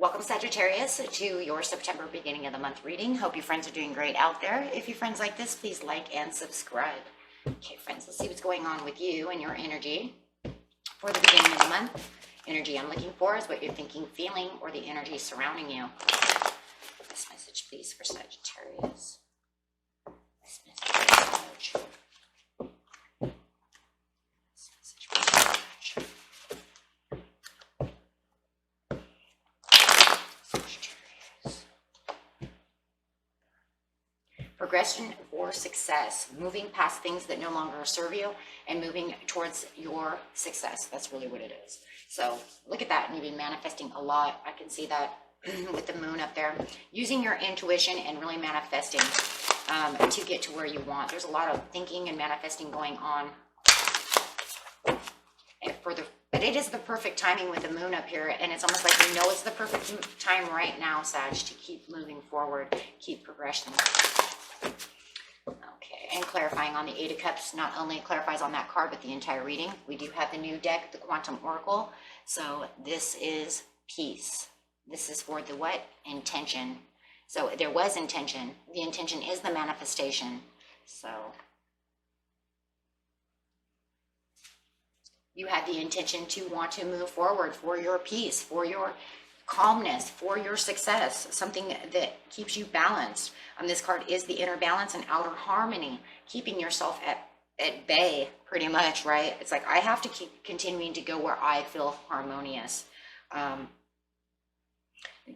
Welcome, Sagittarius, to your September beginning of the month reading. Hope you friends are doing great out there. If you friends like this, please like and subscribe. Okay, friends, let's see what's going on with you and your energy for the beginning of the month. Energy I'm looking for is what you're thinking, feeling, or the energy surrounding you. This message, please, for Sagittarius. This message for Sagittarius. Progression or success, moving past things that no longer serve you and moving towards your success. That's really what it is. So look at that, and you've been manifesting a lot. I can see that with the moon up there. Using your intuition and really manifesting to get to where you want. There's a lot of thinking and manifesting going on. But it is the perfect timing with the moon up here, and it's almost like you know it's the perfect time right now, Sag, to keep moving forward, keep progressing. Okay, and clarifying on the Eight of Cups, not only clarifies on that card, but the entire reading. We do have the new deck, the Quantum Oracle. So this is peace. This is for the what? Intention. So there was intention. The intention is the manifestation. So you had the intention to want to move forward for your peace, for your calmness, for your success, something that keeps you balanced. This card is the inner balance and outer harmony, keeping yourself at bay, pretty much, right? It's like I have to keep continuing to go where I feel harmonious.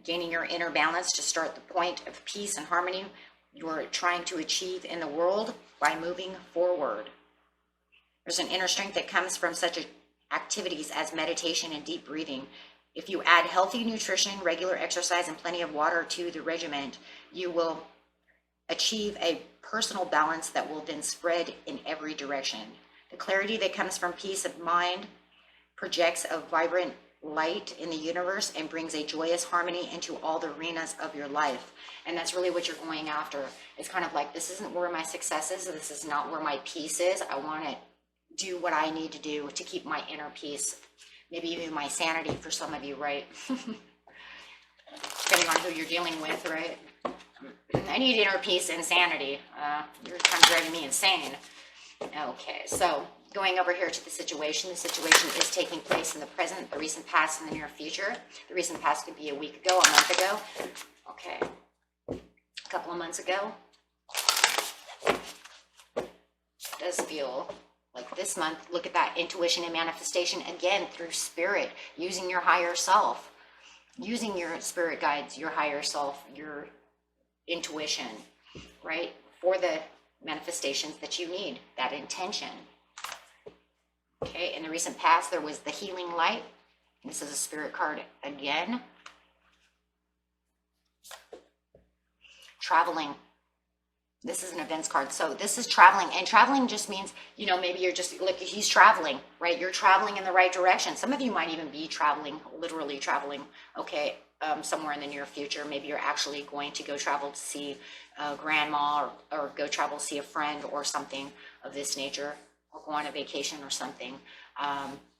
Gaining your inner balance to start the point of peace and harmony you're trying to achieve in the world by moving forward. There's an inner strength that comes from such activities as meditation and deep breathing. If you add healthy nutrition, regular exercise, and plenty of water to the regimen, you will achieve a personal balance that will then spread in every direction. The clarity that comes from peace of mind projects a vibrant light in the universe and brings a joyous harmony into all the arenas of your life. And that's really what you're going after. It's kind of like, this isn't where my success is. This is not where my peace is. I want to do what I need to do to keep my inner peace. Maybe even my sanity for some of you, right? Depending on who you're dealing with, right? I need inner peace and sanity. You're kind of driving me insane. Okay, so going over here to the situation. The situation is taking place in the present, the recent past, and the near future. The recent past could be a week ago, a month ago. Okay, a couple of months ago. It does feel like this month. Look at that intuition and manifestation again through spirit, using your higher self, using your spirit guides, your higher self, your intuition, right, for the manifestations that you need, that intention. Okay, in the recent past, there was the healing light. This is a spirit card again. Traveling. This is an events card. So this is traveling, and traveling just means, you know, maybe you're just like, he's traveling, right? You're traveling in the right direction. Some of you might even be traveling, literally traveling, okay, somewhere in the near future. Maybe you're actually going to go travel to see grandma, or go travel to see a friend or something of this nature, or go on a vacation or something.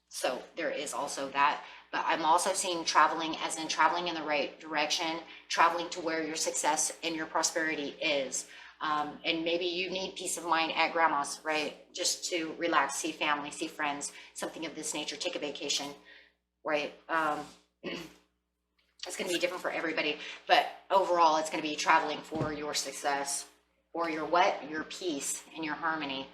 So there is also that. But I'm also seeing traveling as in traveling in the right direction, traveling to where your success and your prosperity is. And maybe you need peace of mind at grandma's, right? Just to relax, see family, see friends, something of this nature, take a vacation, right? It's going to be different for everybody, but overall it's going to be traveling for your success, or your what? Your peace and your harmony.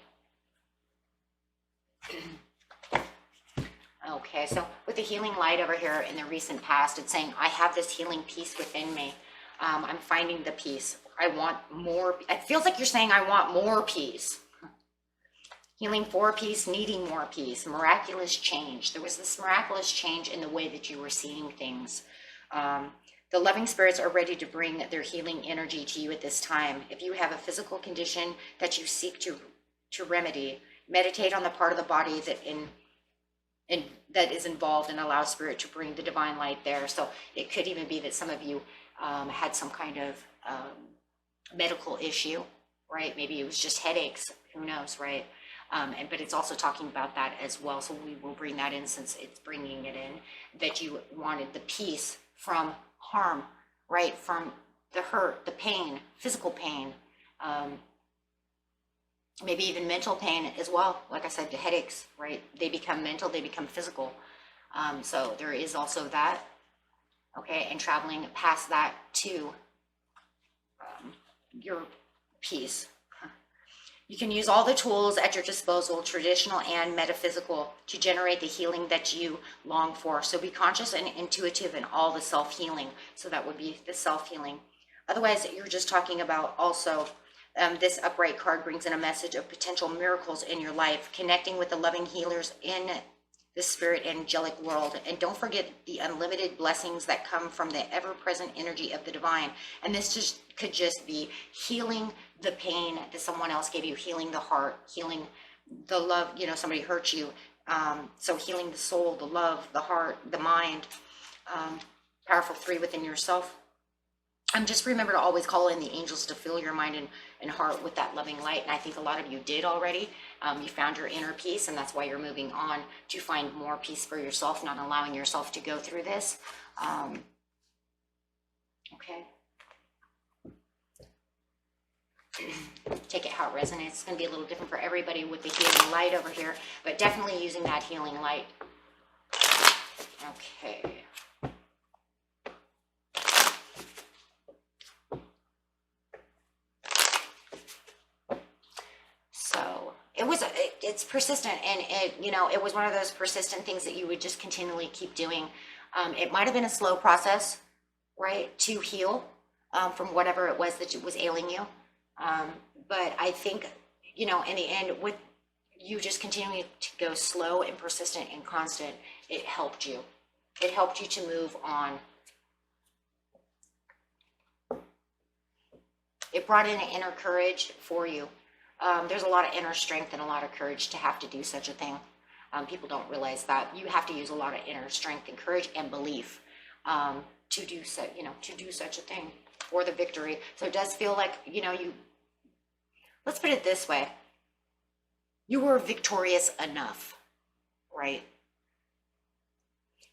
Okay, so with the healing light over here in the recent past, it's saying, I have this healing peace within me. I'm finding the peace. I want more. It feels like you're saying, I want more peace. Healing for peace, needing more peace, miraculous change. There was this miraculous change in the way that you were seeing things. The loving spirits are ready to bring their healing energy to you at this time. If you have a physical condition that you seek to remedy, meditate on the part of the body that is involved, and allow spirit to bring the divine light there. So it could even be that some of you had some kind of medical issue, right? Maybe it was just headaches, who knows, right? But it's also talking about that as well. So we will bring that in, since it's bringing it in, that you wanted the peace from harm, right? From the hurt, the pain, physical pain, maybe even mental pain as well. Like I said, the headaches, right? They become mental, they become physical. So there is also that, okay? And traveling past that to your peace. You can use all the tools at your disposal, traditional and metaphysical, to generate the healing that you long for. So be conscious and intuitive in all the self-healing. So that would be the self-healing. Otherwise, you're just talking about also, this upright card brings in a message of potential miracles in your life, connecting with the loving healers in the spirit angelic world. And don't forget the unlimited blessings that come from the ever-present energy of the divine. And this just could just be healing the pain that someone else gave you, healing the heart, healing the love, you know, somebody hurt you. So healing the soul, the love, the heart, the mind, powerful 3 within yourself. Just remember to always call in the angels to fill your mind and heart with that loving light. And I think a lot of you did already. You found your inner peace, and that's why you're moving on to find more peace for yourself, not allowing yourself to go through this. Okay. Take it how it resonates. It's going to be a little different for everybody with the healing light over here, but definitely using that healing light. Okay. It's persistent, and it was one of those persistent things that you would just continually keep doing. It might have been a slow process, right, to heal from whatever it was that was ailing you. But I think, in the end, with you just continuing to go slow and persistent and constant, it helped you. It helped you to move on. It brought in an inner courage for you. There's a lot of inner strength and a lot of courage to have to do such a thing. People don't realize that you have to use a lot of inner strength and courage and belief to do such a thing for the victory. So it does feel like, let's put it this way. You were victorious enough, right?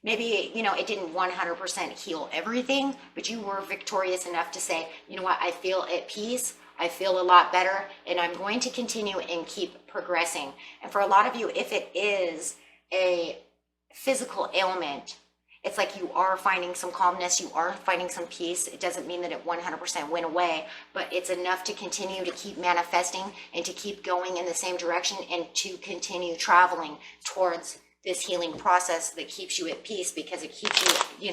Maybe, it didn't 100% heal everything, but you were victorious enough to say, you know what, I feel at peace. I feel a lot better, and I'm going to continue and keep progressing. And for a lot of you, if it is a physical ailment, it's like you are finding some calmness, you are finding some peace. It doesn't mean that it 100% went away, but it's enough to continue to keep manifesting and to keep going in the same direction and to continue traveling towards this healing process that keeps you at peace, because it keeps you,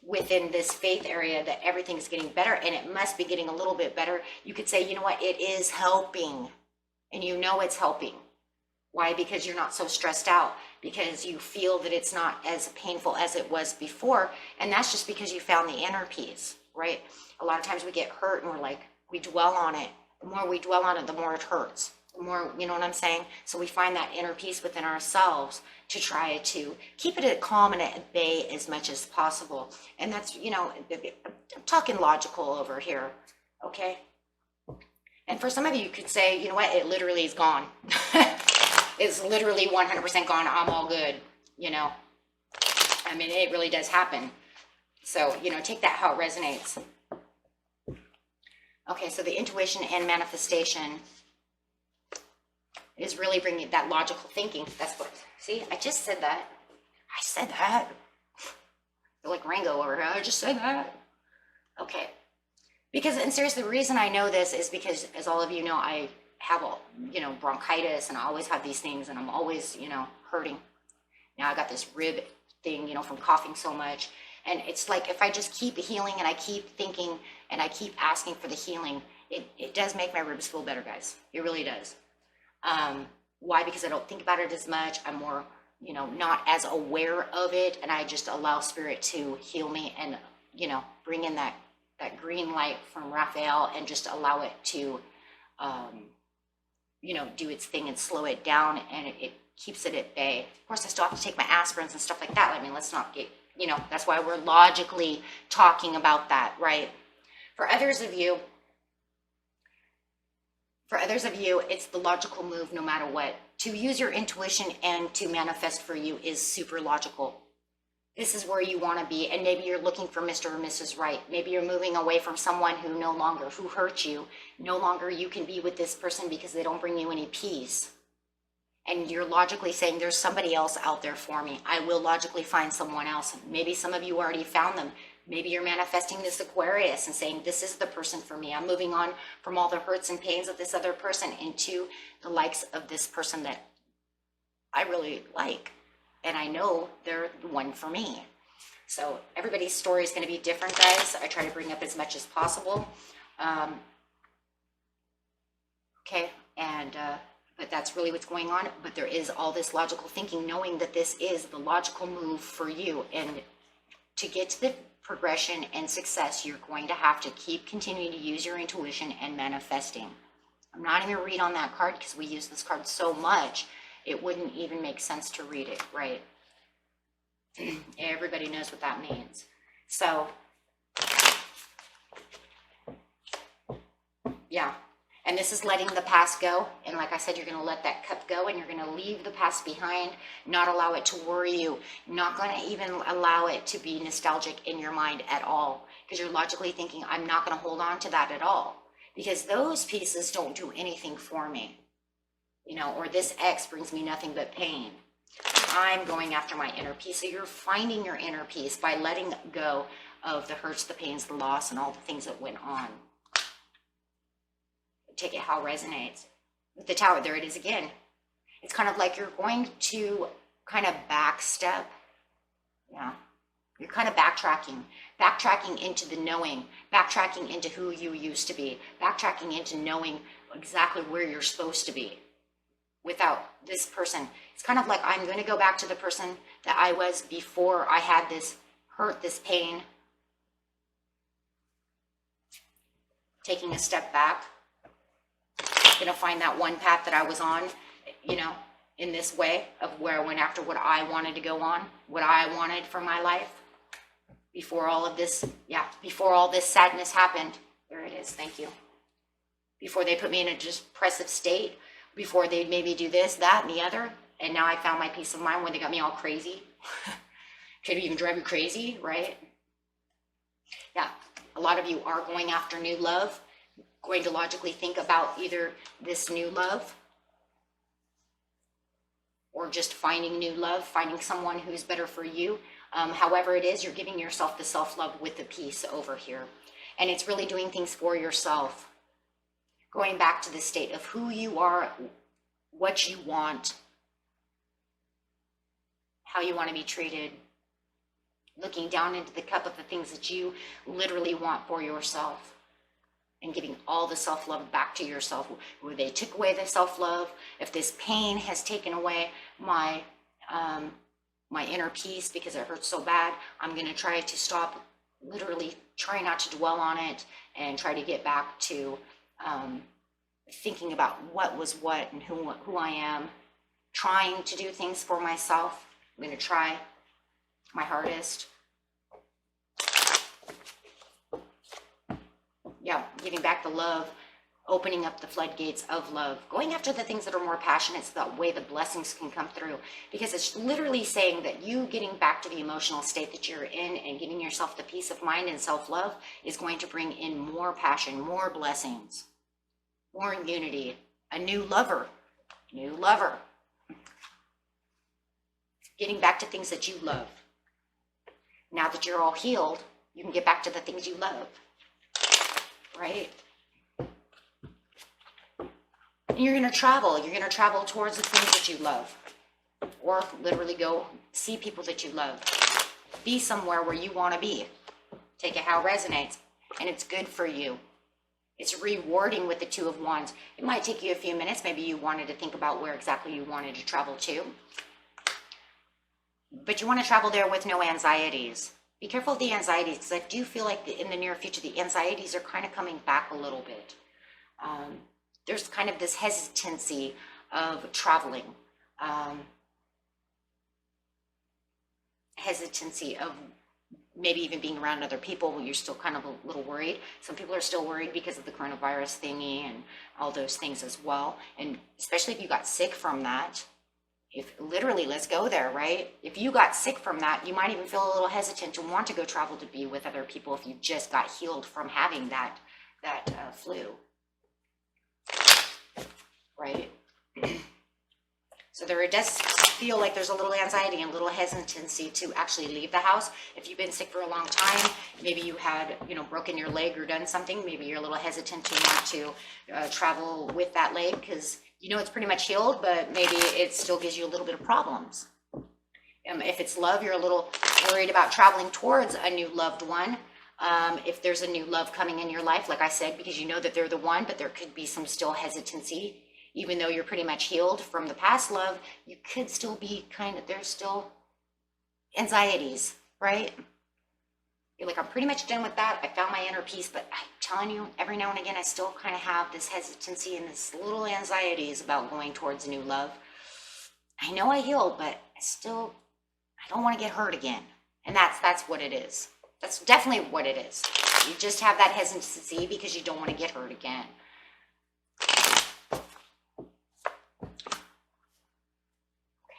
within this faith area that everything's getting better, and it must be getting a little bit better. You could say, you know what, it is helping, and it's helping. Why? Because you're not so stressed out, because you feel that it's not as painful as it was before, and that's just because you found the inner peace, right? A lot of times we get hurt and we dwell on it. The more we dwell on it, the more it hurts. The more, you know what I'm saying? So we find that inner peace within ourselves to try to keep it at calm and at bay as much as possible. And that's, I'm talking logical over here, okay? And for some of you, you could say, you know what, it literally is gone. It's literally 100% gone. I'm all good, I mean, it really does happen. So, take that how it resonates. Okay, so the intuition and manifestation is really bringing that logical thinking. That's what, see, I just said that. I said that. I feel like Rango over here. I just said that. Okay. Because, and seriously, the reason I know this is because, as all of you know, I have, bronchitis, and I always have these things, and I'm always, hurting. Now I got this rib thing, from coughing so much. And it's like, if I just keep healing and I keep thinking and I keep asking for the healing, it does make my ribs feel better, guys. It really does. Why? Because I don't think about it as much. I'm more, not as aware of it, and I just allow spirit to heal me and, bring in that green light from Raphael and just allow it to, do its thing and slow it down, and it keeps it at bay. Of course, I still have to take my aspirins and stuff like that. I mean, let's not get, that's why we're logically talking about that, right? For others of you, it's the logical move no matter what. To use your intuition and to manifest for you is super logical. This is where you want to be, and maybe you're looking for Mr. or Mrs. Right. Maybe you're moving away from someone who hurt you. No longer you can be with this person because they don't bring you any peace. And you're logically saying, there's somebody else out there for me. I will logically find someone else. Maybe some of you already found them. Maybe you're manifesting this Aquarius and saying, this is the person for me. I'm moving on from all the hurts and pains of this other person into the likes of this person that I really like. And I know they're the one for me. So everybody's story is going to be different, guys. I try to bring up as much as possible. Okay, and but that's really what's going on. But there is all this logical thinking, knowing that this is the logical move for you. And to get to the progression and success, you're going to have to keep continuing to use your intuition and manifesting. I'm not even going to read on that card because we use this card so much, it wouldn't even make sense to read it, right? Everybody knows what that means. So, yeah. And this is letting the past go. And like I said, you're going to let that cup go and you're going to leave the past behind, not allow it to worry you, not going to even allow it to be nostalgic in your mind at all. Because you're logically thinking, I'm not going to hold on to that at all. Because those pieces don't do anything for me. You know, or this ex brings me nothing but pain. I'm going after my inner peace. So you're finding your inner peace by letting go of the hurts, the pains, the loss, and all the things that went on. Take it how it resonates. With the Tower, there it is again. It's kind of like you're going to kind of backstep. Yeah. You're kind of backtracking into the knowing, backtracking into who you used to be, backtracking into knowing exactly where you're supposed to be without this person. It's kind of like I'm going to go back to the person that I was before I had this hurt, this pain. Taking a step back. Going to find that one path that I was on, you know, in this way of where I went after what I wanted to go on, what I wanted for my life before all of this, before all this sadness happened. There it is. Thank you. Before they put me in a depressive state, before they made me do this, that, and the other. And now I found my peace of mind when they got me all crazy. Could even drive you crazy, right? Yeah. A lot of you are going after new love. Going to logically think about either this new love or just finding new love, finding someone who's better for you. However it is, you're giving yourself the self-love with the peace over here. And it's really doing things for yourself. Going back to the state of who you are, what you want, how you want to be treated. Looking down into the cup of the things that you literally want for yourself. And giving all the self-love back to yourself. Where they took away the self-love, if this pain has taken away my my inner peace because it hurts so bad, I'm going to try to stop, literally try not to dwell on it and try to get back to thinking about what was what and who I am, trying to do things for myself. I'm going to try my hardest. Yeah, giving back the love, opening up the floodgates of love, going after the things that are more passionate so that way the blessings can come through. Because it's literally saying that you getting back to the emotional state that you're in and giving yourself the peace of mind and self-love is going to bring in more passion, more blessings, more unity, a new lover, Getting back to things that you love. Now that you're all healed, you can get back to the things you love. Right? And you're going to travel. You're going to travel towards the things that you love. Or literally go see people that you love. Be somewhere where you want to be. Take it how it resonates. And it's good for you. It's rewarding with the Two of Wands. It might take you a few minutes. Maybe you wanted to think about where exactly you wanted to travel to. But you want to travel there with no anxieties. Be careful of the anxieties, because I do feel like in the near future, the anxieties are kind of coming back a little bit. There's kind of this hesitancy of traveling. Hesitancy of maybe even being around other people when you're still kind of a little worried. Some people are still worried because of the coronavirus thingy and all those things as well. And especially if you got sick from that. if literally, let's go there, right? If you got sick from that, you might even feel a little hesitant to want to go travel to be with other people if you just got healed from having that flu, right? So there, it does feel like there's a little anxiety and a little hesitancy to actually leave the house. If you've been sick for a long time, maybe you had, you know, broken your leg or done something, maybe you're a little hesitant to want to travel with that leg because you know it's pretty much healed, but maybe it still gives you a little bit of problems. If it's love, you're a little worried about traveling towards a new loved one. If there's a new love coming in your life, like I said, because you know that they're the one, but there could be some still hesitancy. Even though you're pretty much healed from the past love, you could still be there's still anxieties, right? You're like, I'm pretty much done with that. I found my inner peace, but I'm telling you, every now and again, I still kind of have this hesitancy and this little anxieties about going towards new love. I know I healed, but I don't want to get hurt again. And that's what it is. That's definitely what it is. You just have that hesitancy because you don't want to get hurt again.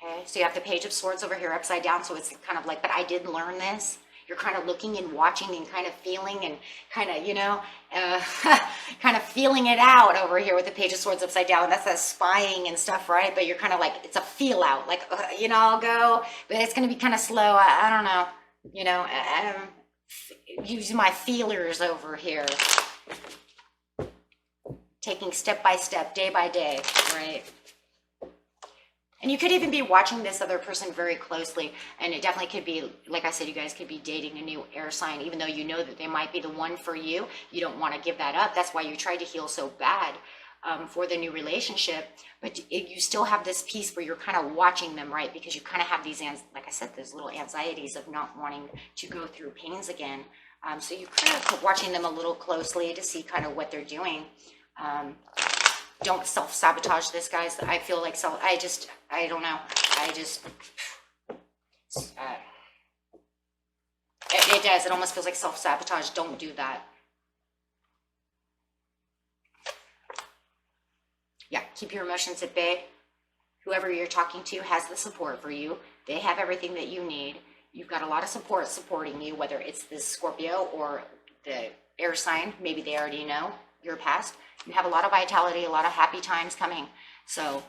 Okay, so you have the Page of Swords over here upside down. So it's kind of like, but I did learn this. You're kind of looking and watching and kind of feeling and kind of, you know, kind of feeling it out over here with the Page of Swords upside down. That's that spying and stuff, right? But you're kind of like, it's a feel out, like, you know, I'll go, but it's going to be kind of slow. I don't know, you know, using my feelers over here, taking step by step, day by day, right? And you could even be watching this other person very closely, and it definitely could be, like I said, you guys could be dating a new air sign, even though you know that they might be the one for you. You don't want to give that up. That's why you tried to heal so bad for the new relationship. But you still have this piece where you're kind of watching them, right? Because you kind of have these, like I said, those little anxieties of not wanting to go through pains again. So you kind of watching them a little closely to see kind of what they're doing. Don't self-sabotage this, guys. I feel like I don't know. It does. It almost feels like self-sabotage. Don't do that. Yeah, keep your emotions at bay. Whoever you're talking to has the support for you. They have everything that you need. You've got a lot of support supporting you, whether it's this Scorpio or the air sign. Maybe they already know your past. You have a lot of vitality, a lot of happy times coming. So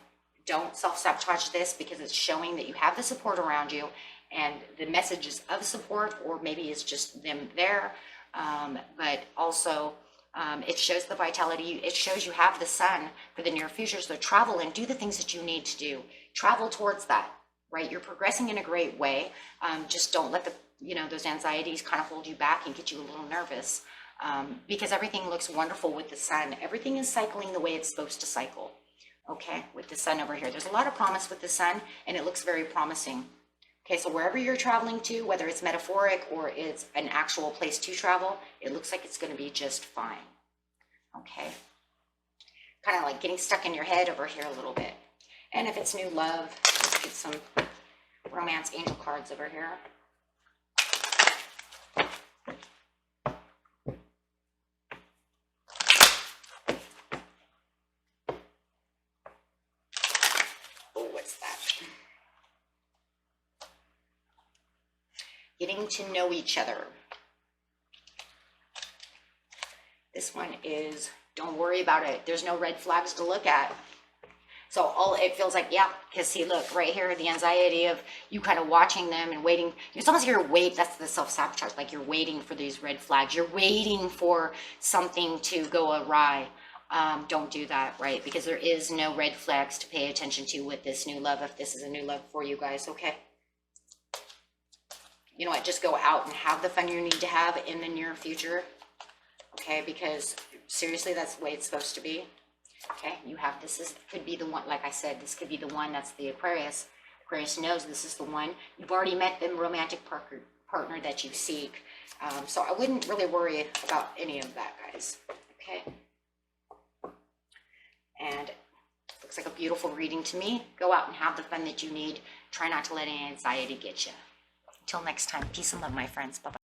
don't self-sabotage this because it's showing that you have the support around you and the messages of support, or maybe it's just them there. But also it shows the vitality. It shows you have the sun for the near future. So travel and do the things that you need to do. Travel towards that, right? You're progressing in a great way. Just don't let those anxieties kind of hold you back and get you a little nervous. Because everything looks wonderful with the sun. Everything is cycling the way it's supposed to cycle. Okay, with the sun over here. There's a lot of promise with the sun, and it looks very promising. Okay, so wherever you're traveling to, whether it's metaphoric or it's an actual place to travel, it looks like it's going to be just fine. Okay, kind of like getting stuck in your head over here a little bit. And if it's new love, let's get some romance angel cards over here. Getting to know each other. This one is, don't worry about it. There's no red flags to look at. So all it feels like, yeah, because see, look, right here, the anxiety of you kind of watching them and waiting. It's almost like that's the self-sabotage, like you're waiting for these red flags. You're waiting for something to go awry. Don't do that, right? Because there is no red flags to pay attention to with this new love, if this is a new love for you guys, okay? You know what, just go out and have the fun you need to have in the near future, okay? Because seriously, that's the way it's supposed to be, okay? You have, could be the one, like I said, this could be the one. That's the Aquarius. Aquarius knows this is the one. You've already met the romantic partner that you seek. So I wouldn't really worry about any of that, guys, okay? And looks like a beautiful reading to me. Go out and have the fun that you need. Try not to let any anxiety get you. Until next time, peace and love, my friends. Bye-bye.